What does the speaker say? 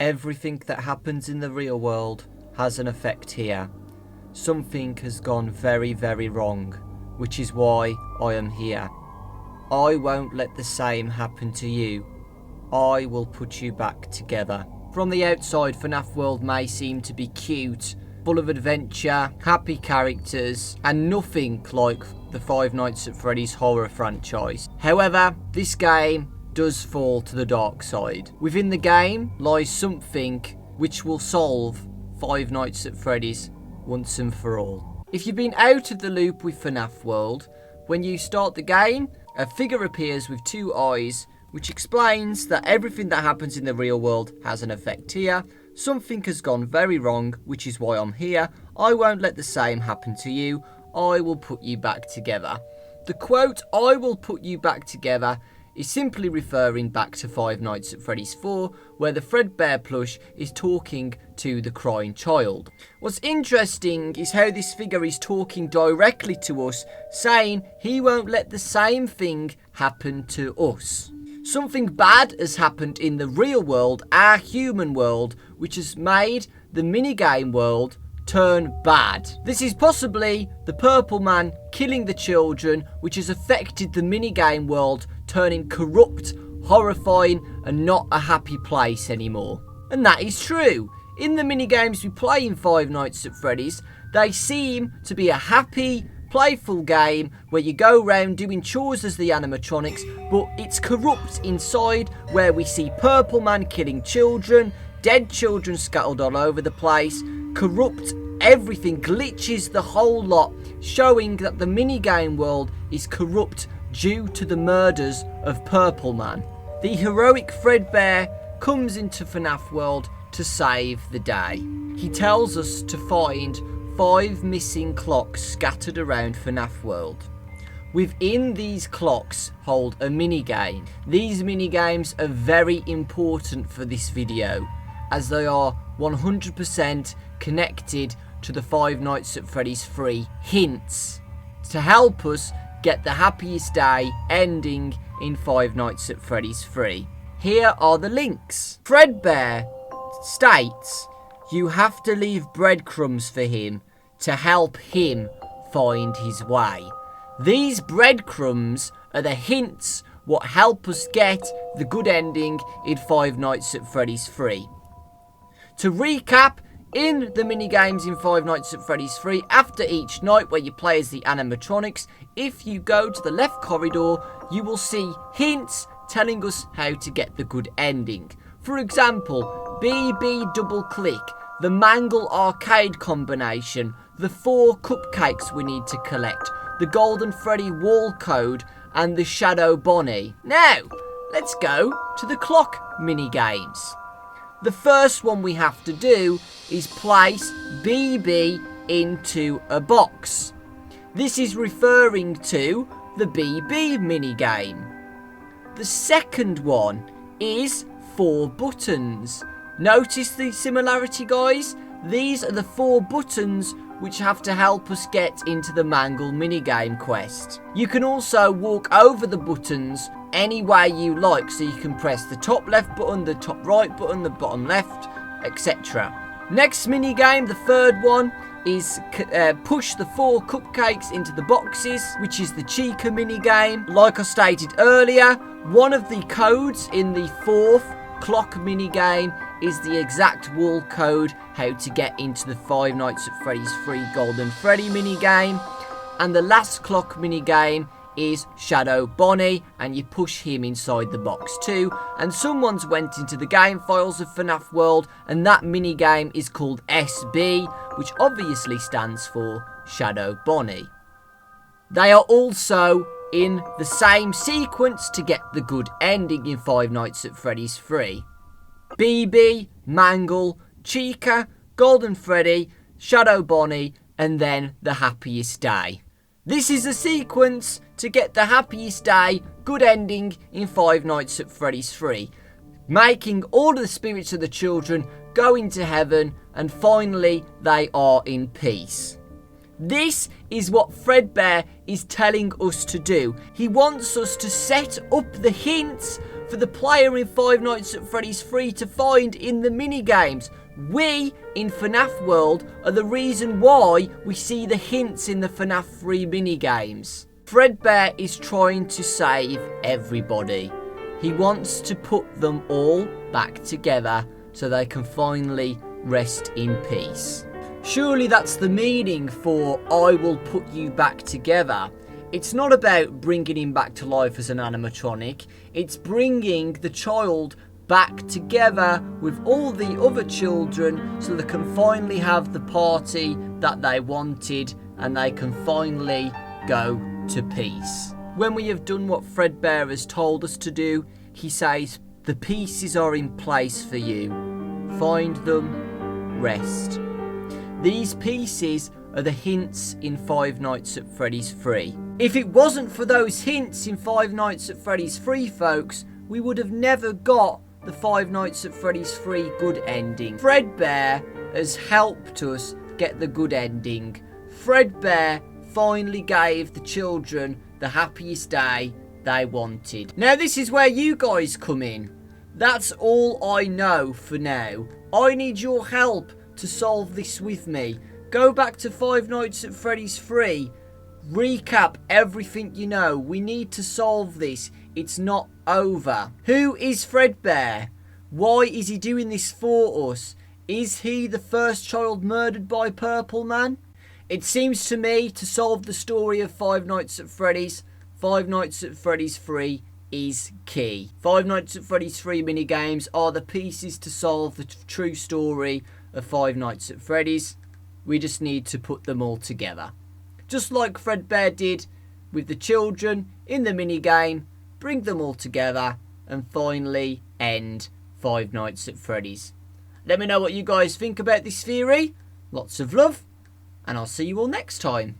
Everything that happens in the real world has an effect here. Something has gone very, very wrong, which is why I am here. I won't let the same happen to you. I will put you back together. From the outside, FNAF World may seem to be cute, full of adventure, happy characters, and nothing like the Five Nights at Freddy's horror franchise. However, this game does fall to the dark side. Within the game lies something which will solve Five Nights at Freddy's once and for all. If you've been out of the loop with FNAF World, when you start the game, a figure appears with two eyes, which explains that everything that happens in the real world has an effect here. Something has gone very wrong, which is why I'm here. I won't let the same happen to you. I will put you back together. The quote, "I will put you back together," is simply referring back to Five Nights at Freddy's 4, where the Fredbear plush is talking to the crying child. What's interesting is how this figure is talking directly to us, saying he won't let the same thing happen to us. Something bad has happened in the real world, our human world, which has made the minigame world turn bad. This is possibly the Purple Man killing the children, which has affected the minigame world, turning corrupt, horrifying, and not a happy place anymore. And that is true. In the minigames we play in Five Nights at Freddy's, they seem to be a happy, playful game where you go around doing chores as the animatronics, but it's corrupt inside, where we see Purple Man killing children, dead children scattered all over the place, corrupt everything, glitches, the whole lot, showing that the minigame world is corrupt due to the murders of Purple Man. The heroic Fredbear comes into FNAF World to save the day. He tells us to find 5 missing clocks scattered around FNAF World. Within these clocks hold a minigame. These minigames are very important for this video, as they are 100% connected to the Five Nights at Freddy's 3 hints to help us get the happiest day ending in Five Nights at Freddy's 3. Here are the links. Fredbear states you have to leave breadcrumbs for him to help him find his way. These breadcrumbs are the hints what help us get the good ending in Five Nights at Freddy's 3. To recap, in the minigames in Five Nights at Freddy's 3, after each night where you play as the animatronics, if you go to the left corridor, you will see hints telling us how to get the good ending. For example, BB double click, the Mangle arcade combination, the 4 cupcakes we need to collect, the Golden Freddy wall code, and the Shadow Bonnie. Now, let's go to the clock minigames. The first one we have to do is place BB into a box. This is referring to the BB minigame. The second one is 4 buttons. Notice the similarity, guys? These are the 4 buttons which have to help us get into the Mangle minigame quest. You can also walk over the buttons any way you like, so you can press the top left button, the top right button, the bottom left, etc. Next minigame, the third one, is push the 4 cupcakes into the boxes, which is the Chica minigame. Like I stated earlier, one of the codes in the 4th clock minigame is the exact wall code how to get into the Five Nights at Freddy's 3 Golden Freddy minigame. And the last clock minigame is Shadow Bonnie, and you push him inside the box too. And someone's went into the game files of FNAF World, and that minigame is called SB, which obviously stands for Shadow Bonnie. They are also in the same sequence to get the good ending in Five Nights at Freddy's 3. BB, Mangle, Chica, Golden Freddy, Shadow Bonnie, and then the happiest day. This is a sequence to get the happiest day, good ending in Five Nights at Freddy's 3, making all of the spirits of the children go into heaven, and finally they are in peace. This is what Fredbear is telling us to do. He wants us to set up the hints for the player in Five Nights at Freddy's 3 to find in the minigames. We, in FNAF World, are the reason why we see the hints in the FNAF 3 minigames. Fredbear is trying to save everybody. He wants to put them all back together so they can finally rest in peace. Surely that's the meaning for I will put you back together. It's not about bringing him back to life as an animatronic. It's bringing the child back together with all the other children so they can finally have the party that they wanted and they can finally go to peace. When we have done what Fredbear has told us to do, he says, the pieces are in place for you. Find them, rest. These pieces are the hints in Five Nights at Freddy's 3. If it wasn't for those hints in Five Nights at Freddy's 3, folks, we would have never got the Five Nights at Freddy's 3 good ending. Fredbear has helped us get the good ending. Fredbear finally gave the children the happiest day they wanted. Now this is where you guys come in. That's all I know for now. I need your help to solve this with me. Go back to Five Nights at Freddy's 3. Recap everything you know. We need to solve this. It's not over. Who is Fredbear? Why is he doing this for us? Is he the first child murdered by Purple Man? It seems to me to solve the story of Five Nights at Freddy's, Five Nights at Freddy's 3 is key. Five Nights at Freddy's 3 minigames are the pieces to solve the true story of Five Nights at Freddy's. We just need to put them all together. Just like Fredbear did with the children in the minigame, bring them all together and finally end Five Nights at Freddy's. Let me know what you guys think about this theory. Lots of love, and I'll see you all next time.